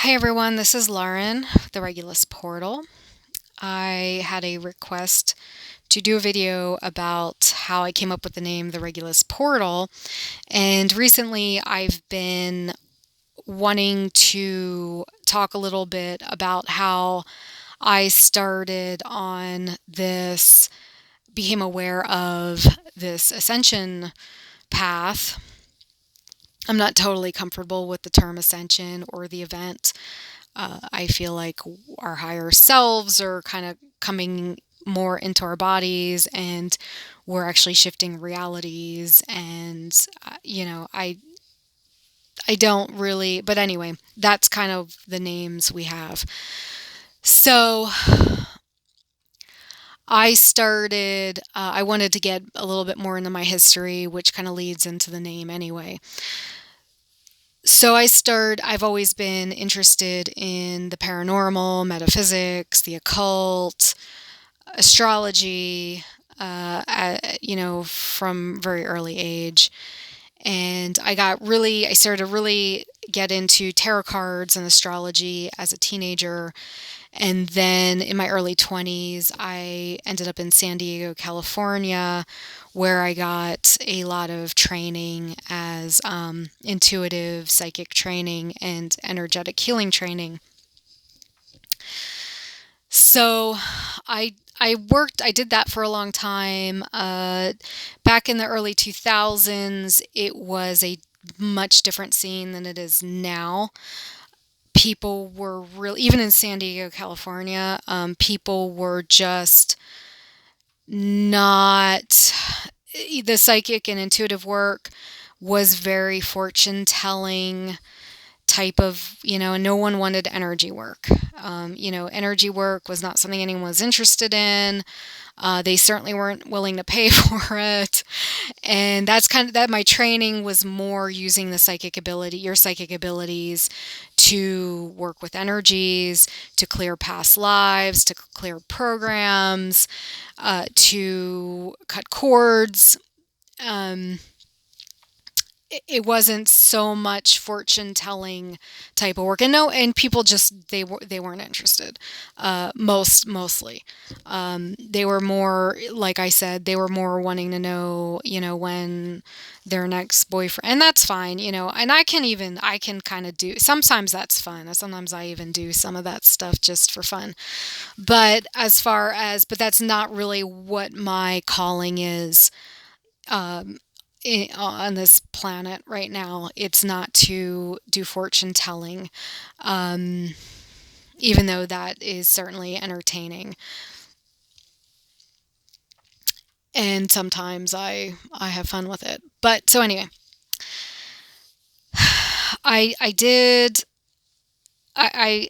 Hi everyone, this is Lauren, the Regulus Portal. I had a request to do a video about how I came up with the name the Regulus Portal, and recently I've been wanting to talk a little bit about how I started on this, became aware of this ascension path. I'm not totally comfortable with the term ascension or the event. I feel like our higher selves are kind of coming more into our bodies and we're actually shifting realities. And, I don't really, but anyway, that's kind of the names we have. So I wanted to get a little bit more into my history, which kind of leads into the name anyway. I've always been interested in the paranormal, metaphysics, the occult, astrology, from very early age. And I started to really get into tarot cards and astrology as a teenager. And then in my early 20s, I ended up in San Diego, California, where I got a lot of training as intuitive psychic training and energetic healing training. So I did that for a long time. Back in the early 2000s, it was a much different scene than it is now. People were really, even in San Diego, California, people were just not, the psychic and intuitive work was very fortune telling type of, and no one wanted energy work. Energy work was not something anyone was interested in. They certainly weren't willing to pay for it. And that's kind of that. My training was more using your psychic abilities to work with energies, to clear past lives, to clear programs, to cut cords. It wasn't so much fortune telling type of work, and no, and people just they weren't interested. Mostly, they were more, like I said, they were more wanting to know, when their next boyfriend, and that's fine, and I can kind of do, sometimes that's fun. Sometimes I even do some of that stuff just for fun. But that's not really what my calling is. On this planet right now. It's not to do fortune telling, even though that is certainly entertaining. And sometimes I have fun with it. But so anyway, I did. I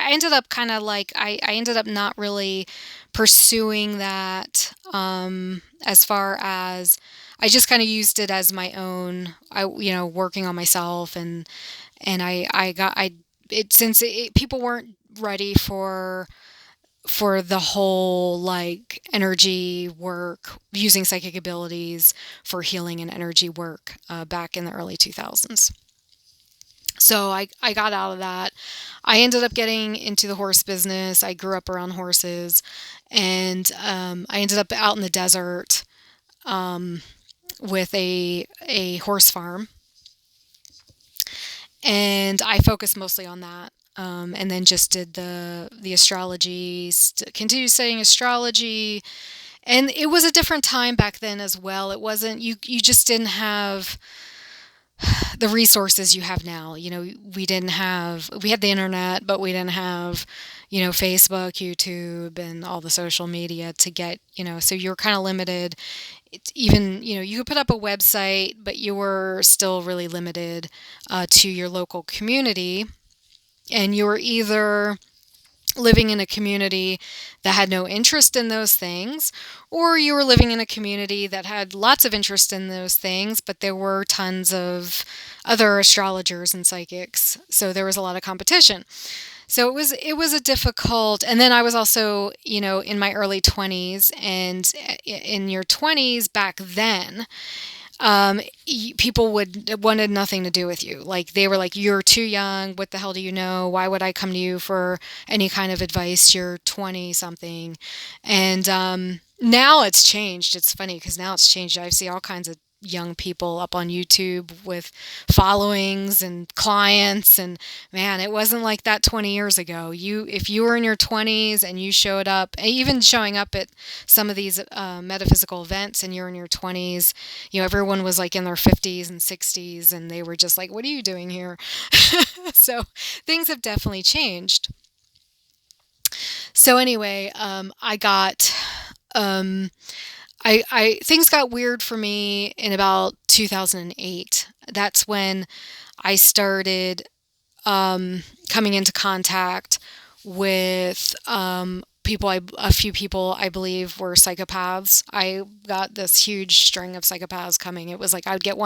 ended up kind of like I ended up not really pursuing that, as far as I just kind of used it as my own, working on myself. And I got I it since people weren't ready for the whole like energy work, using psychic abilities for healing and energy work, back in the early 2000s. So I got out of that. I ended up getting into the horse business. I grew up around horses, and I ended up out in the desert, with a horse farm, and I focused mostly on that. And then just did the astrology, continued studying astrology, and it was a different time back then as well. It wasn't, you just didn't have the resources you have now. We had the internet, but we didn't have, Facebook, YouTube, and all the social media to get, so you're kind of limited. It's even, you could put up a website, but you were still really limited, to your local community. And you were either living in a community that had no interest in those things, or you were living in a community that had lots of interest in those things, but there were tons of other astrologers and psychics, so there was a lot of competition. So it was a difficult, and then I was also, in my early 20s, and in your 20s back then, people would wanted nothing to do with you. Like they were like, "You're too young. What the hell do you know? Why would I come to you for any kind of advice? You're 20 something." And now it's changed. It's funny because now it's changed. I see all kinds of young people up on YouTube with followings and clients, and man, it wasn't like that 20 years ago. If you were in your 20s and you showed up, even showing up at some of these metaphysical events, and you're in your 20s, everyone was like in their 50s and 60s, and they were just like, what are you doing here? So things have definitely changed. So anyway, I got I things got weird for me in about 2008. That's when I started coming into contact with a few people I believe were psychopaths. I got this huge string of psychopaths coming. It was like I would get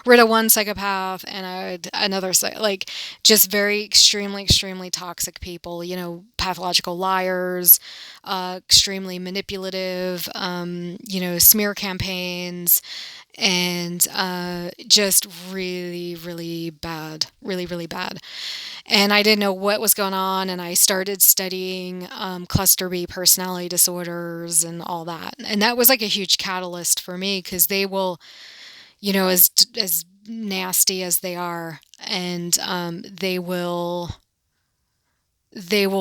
rid of one psychopath, and I would another like just very extremely toxic people. Pathological liars, extremely manipulative. Smear campaigns, and just really bad, really bad. And I didn't know what was going on, and I started studying cluster B personality disorders and all that. And that was like a huge catalyst for me because they will, as nasty as they are, and they will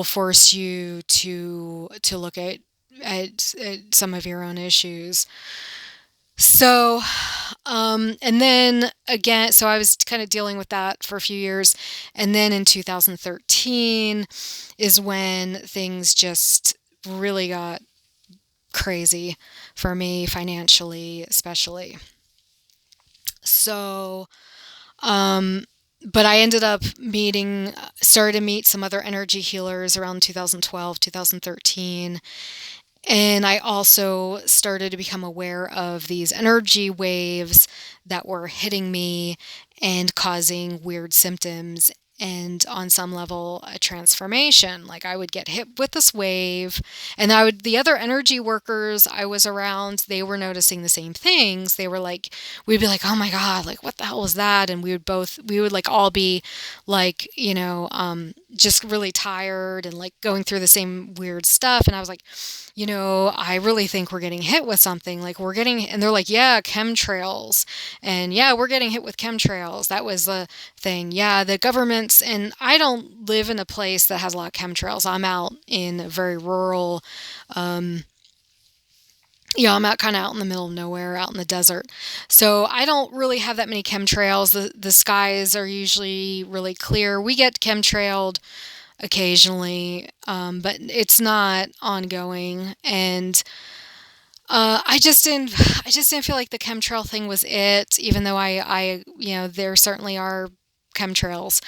force you to look at some of your own issues. So, and then again, so I was kind of dealing with that for a few years. And then in 2013 is when things just really got crazy for me financially, especially. So, but I ended up started to meet some other energy healers around 2012, 2013. And I also started to become aware of these energy waves that were hitting me and causing weird symptoms, and on some level a transformation. Like I would get hit with this wave, and the other energy workers I was around, they were noticing the same things. They were like, we'd be like, oh my God, like what the hell was that? And we would like all be like, just really tired and like going through the same weird stuff. And I was like, I really think we're getting hit with something. And they're like, yeah, chemtrails. And yeah, we're getting hit with chemtrails. That was the thing. Yeah, the governments, and I don't live in a place that has a lot of chemtrails. I'm out in a very rural, I'm out kind of out in the middle of nowhere, out in the desert. So I don't really have that many chemtrails. The skies are usually really clear. We get chemtrailed occasionally, but it's not ongoing. And I just didn't feel like the chemtrail thing was it, even though there certainly are chemtrails.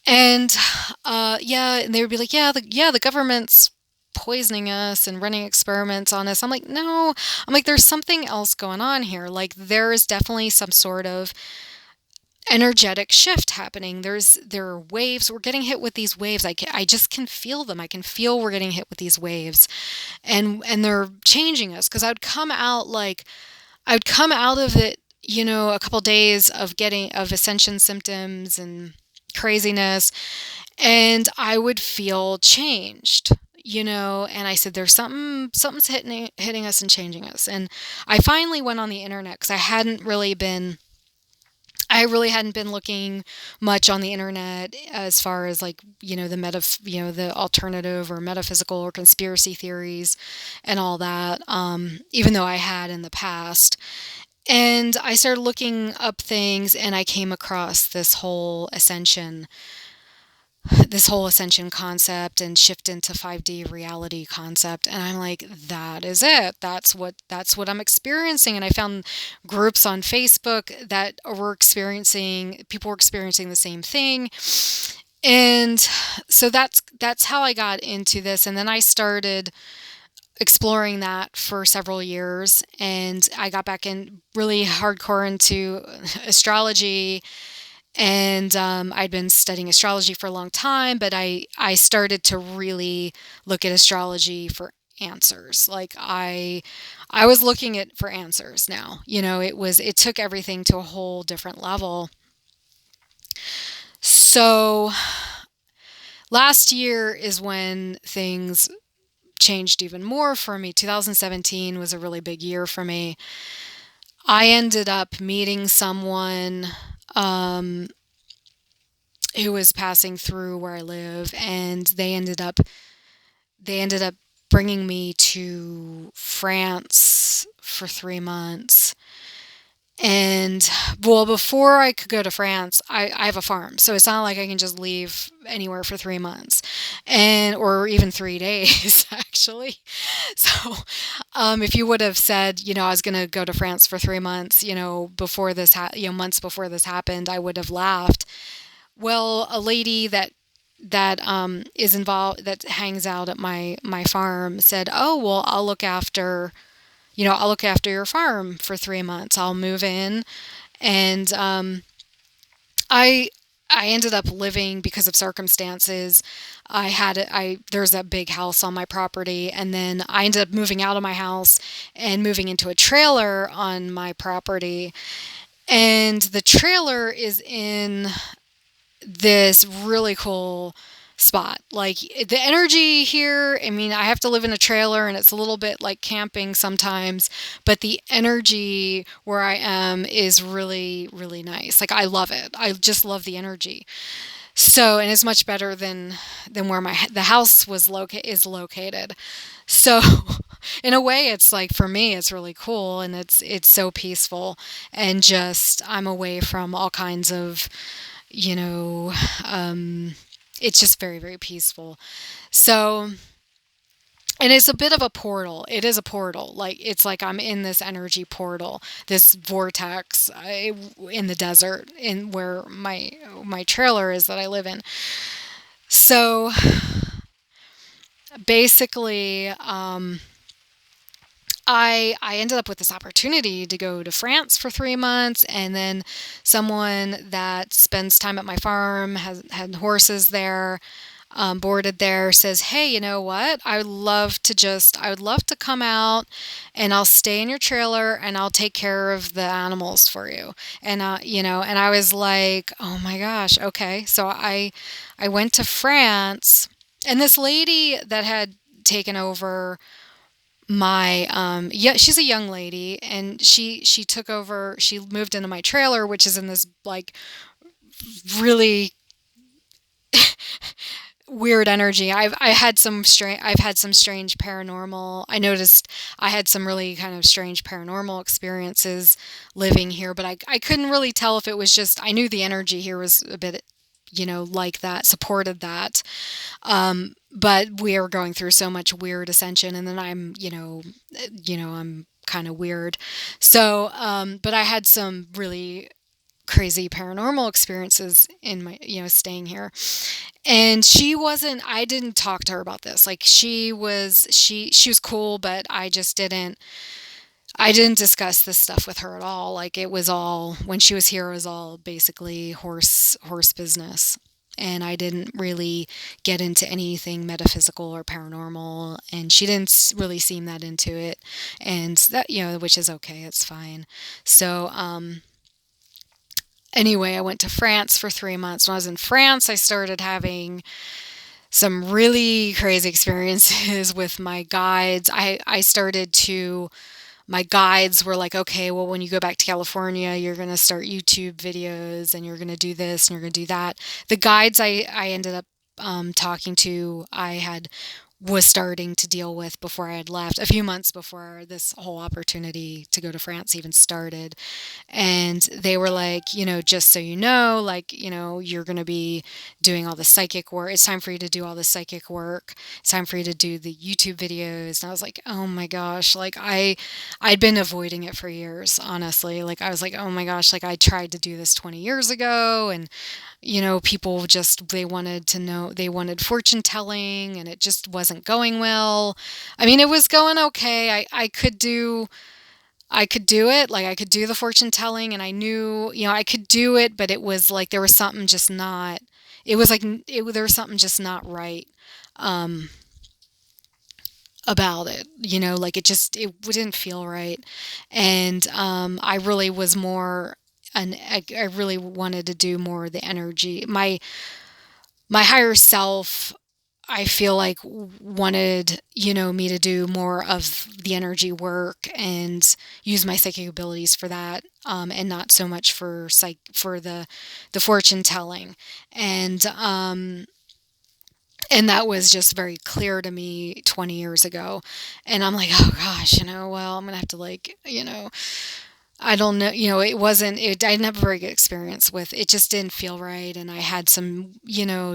And yeah, and they would be like, yeah, the government's poisoning us and running experiments on us. I'm like, no. I'm like, there's something else going on here. Like there is definitely some sort of energetic shift happening. There are waves. We're getting hit with these waves. I just can feel them. I can feel we're getting hit with these waves, and they're changing us. Because I would come out of it, a couple days of ascension symptoms and craziness, and I would feel changed. And I said, there's something's hitting us and changing us. And I finally went on the internet because I really hadn't been looking much on the internet as far as like, the alternative or metaphysical or conspiracy theories and all that, even though I had in the past. And I started looking up things, and I came across this whole ascension concept and shift into 5D reality concept. And I'm like, that is it. That's what I'm experiencing. And I found groups on Facebook that people were experiencing the same thing. And so that's how I got into this. And then I started exploring that for several years, and I got back in really hardcore into astrology. And I'd been studying astrology for a long time, but I started to really look at astrology answers. Like I was looking at for answers now. It took everything to a whole different level. So last year is when things changed even more for me. 2017 was a really big year for me. I ended up meeting someone um, who was passing through where I live, and they ended up bringing me to France for 3 months. And well, before I could go to France, I have a farm, so it's not like I can just leave anywhere for 3 months, and or even 3 days actually. So, if you would have said, I was going to go to France for 3 months, before months before this happened, I would have laughed. Well, a lady that is involved, that hangs out at my farm, said, "Oh, well, I'll look after your farm for 3 months. I'll move in." And I I ended up living because of circumstances. There's that big house on my property, and then I ended up moving out of my house and moving into a trailer on my property. And the trailer is in this really cool spot. Like the energy here, I mean, I have to live in a trailer and it's a little bit like camping sometimes, but the energy where I am is really, really nice. Like I love it. I just love the energy. So, and it's much better than where the house is located. So, in a way, it's like for me, it's really cool, and it's so peaceful, and just I'm away from all kinds of, you know, um, it's just very, very peaceful. So, and it's a bit of a portal. It is a portal. Like it's like I'm in this energy portal, this vortex in the desert, in where my trailer is that I live in. So basically, I ended up with this opportunity to go to France for 3 months, and then someone that spends time at my farm, has had horses there, boarded there, says, "Hey, you know what? I would love to come out, and I'll stay in your trailer, and I'll take care of the animals for you." And and I was like, "Oh my gosh, okay." So I went to France, and this lady that had taken over yeah, she's a young lady, and she took over, she moved into my trailer, which is in this like really weird energy. I've had some strange paranormal. I noticed I had some really kind of strange paranormal experiences living here, but I couldn't really tell if it was just, I knew the energy here was a bit, like that, supported that. But we are going through so much weird ascension, and then I'm kind of weird. So, but I had some really crazy paranormal experiences in my, staying here. And I didn't talk to her about this. Like she was cool, but I didn't discuss this stuff with her at all. Like it was all, when she was here, it was all basically horse business. And I didn't really get into anything metaphysical or paranormal, and she didn't really seem that into it. And that, which is okay, it's fine. So, anyway, I went to France for 3 months. When I was in France, I started having some really crazy experiences with my guides. I started to My guides were like, "Okay, well, when you go back to California, you're going to start YouTube videos, and you're going to do this and you're going to do that." The guides I ended up talking to, was starting to deal with before I had left, a few months before this whole opportunity to go to France even started. And they were like, "Just so you know, like, you're going to be doing all the psychic work. It's time for you to do all the psychic work. It's time for you to do the YouTube videos." And I was like, "Oh my gosh." Like I'd been avoiding it for years, honestly. Like I was like, "Oh my gosh, like I tried to do this 20 years ago." And people just, they wanted fortune telling, and it just wasn't going well. I mean, it was going okay. I could do it. Like I could do the fortune telling, and I knew, I could do it, but it was like there was something just not, there was something just not right. Um, about it, like it didn't feel right. And I really was more, and I really wanted to do more of the energy. My higher self, I feel like wanted, me to do more of the energy work and use my psychic abilities for that, and not so much for for the fortune telling. And and that was just very clear to me 20 years ago. And I'm like, oh gosh, well, I'm gonna have to, like, I don't know, I didn't have a very good experience with it. Just didn't feel right. And I had some,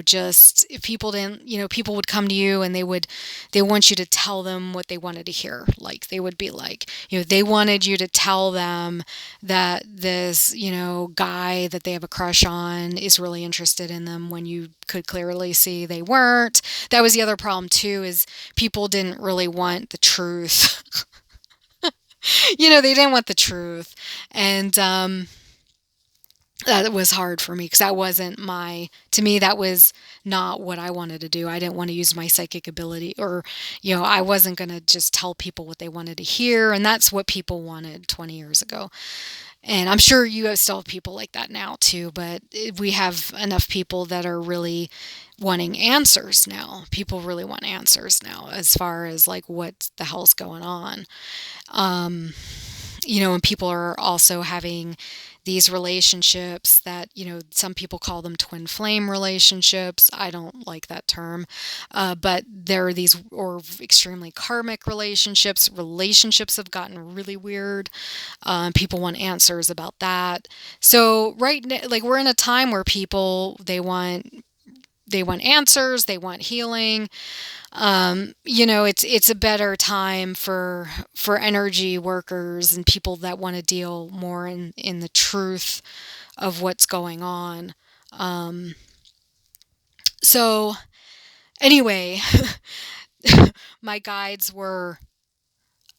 just, if people didn't, people would come to you and they want you to tell them what they wanted to hear. Like, they would be like, they wanted you to tell them that this, guy that they have a crush on is really interested in them, when you could clearly see they weren't. That was the other problem too, is people didn't really want the truth. They didn't want the truth. And that was hard for me, because that wasn't to me, that was not what I wanted to do. I didn't want to use my psychic ability, or, I wasn't going to just tell people what they wanted to hear. And that's what people wanted 20 years ago. And I'm sure you still have people like that now too, but we have enough people that are really wanting answers now. People really want answers now, as far as like what the hell's going on. And people are also having these relationships that, some people call them twin flame relationships. I don't like that term. But there are these, or extremely karmic relationships. Relationships have gotten really weird. People want answers about that. So right now, like, we're in a time where people, they want answers, they want healing. It's a better time for energy workers and people that want to deal more in the truth of what's going on. So anyway, my guides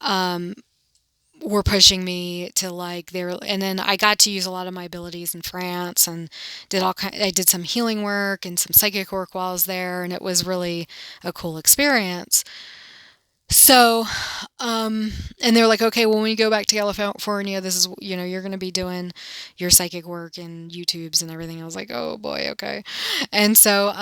um, were pushing me to, like, and then I got to use a lot of my abilities in France, and I did some healing work and some psychic work while I was there, and it was really a cool experience. So, and they're like, okay, well, when you go back to California, this is, you're going to be doing your psychic work and YouTubes and everything. I was like, oh boy, okay. And so,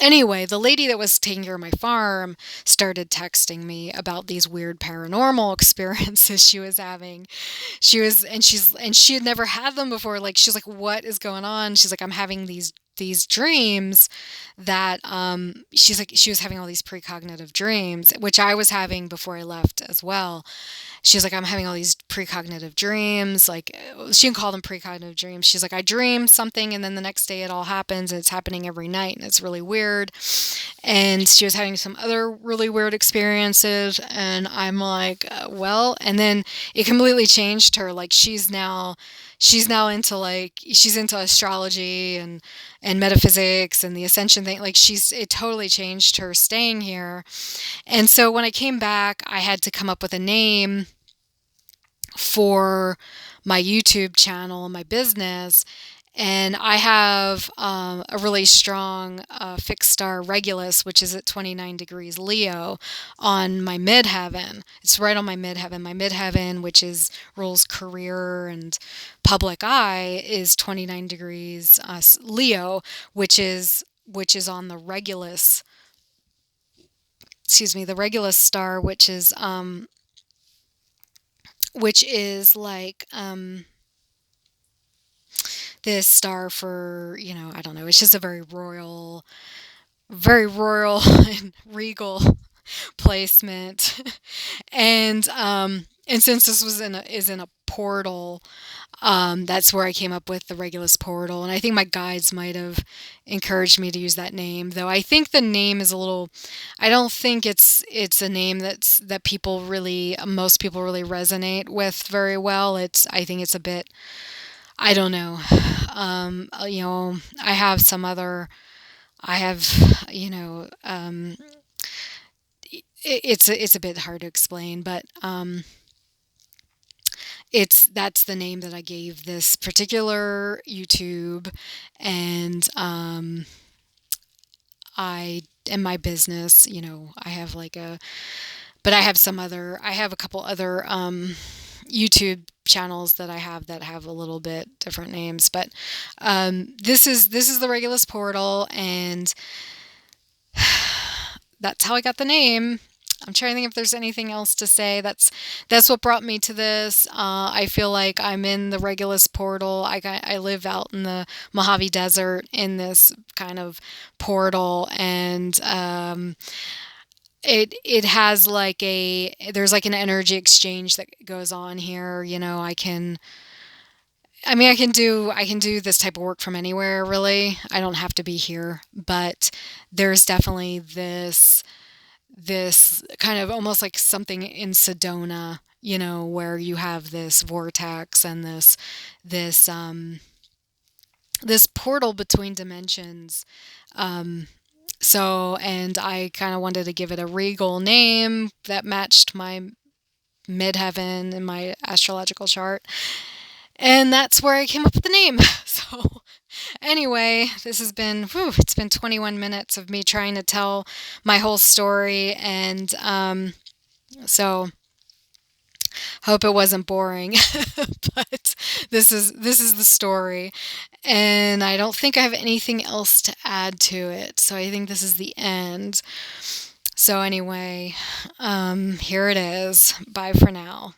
anyway, the lady that was taking care of my farm started texting me about these weird paranormal experiences she was having. And she had never had them before. Like, she's like, what is going on? She's like, I'm having these dreams that, she's like, she was having all these precognitive dreams, which I was having before I left as well. She's like, I'm having all these precognitive dreams. Like, she can call them precognitive dreams. She's like, I dream something, and then the next day it all happens, and it's happening every night, and it's really weird. And she was having some other really weird experiences, and I'm like, well, and then it completely changed her. Like, she's now into, like, she's into astrology and metaphysics and the ascension thing. Like, it totally changed her staying here. And so when I came back, I had to come up with a name for my YouTube channel and my business. And I have a really strong fixed star Regulus, which is at 29 degrees Leo, on my midheaven. It's right on my midheaven. My midheaven, which rules career and public eye, is 29 degrees Leo, which is on the Regulus. Excuse me, the Regulus star, which is like this star for, I don't know, it's just a very royal and regal placement. And since this is in a portal, that's where I came up with the Regulus Portal. And I think my guides might have encouraged me to use that name, though I think the name is a little, I don't think it's a name that most people really resonate with very well. I think it's a bit, I don't know. I have some other, I have, it's a bit hard to explain, but that's the name that I gave this particular YouTube. And I in my business. You know, I have like a, but I have some other, I have a couple other YouTube channels that I have that have a little bit different names. But this is the Regulus Portal, and that's how I got the name. I'm trying to think if there's anything else to say. That's what brought me to this. I feel like I'm in the Regulus Portal. I live out in the Mojave Desert in this kind of portal, and it has like there's like an energy exchange that goes on here. You know, I mean, I can do this type of work from anywhere, really. I don't have to be here, but there's definitely this kind of almost like something in Sedona, you know, where you have this vortex and this this portal between dimensions. Um, so, and I kind of wanted to give it a regal name that matched my midheaven in my astrological chart. And that's where I came up with the name. So, anyway, this has been, it's been 21 minutes of me trying to tell my whole story. And so, hope it wasn't boring. But this is the story. And I don't think I have anything else to add to it. So, I think this is the end. So, anyway, here it is. Bye for now.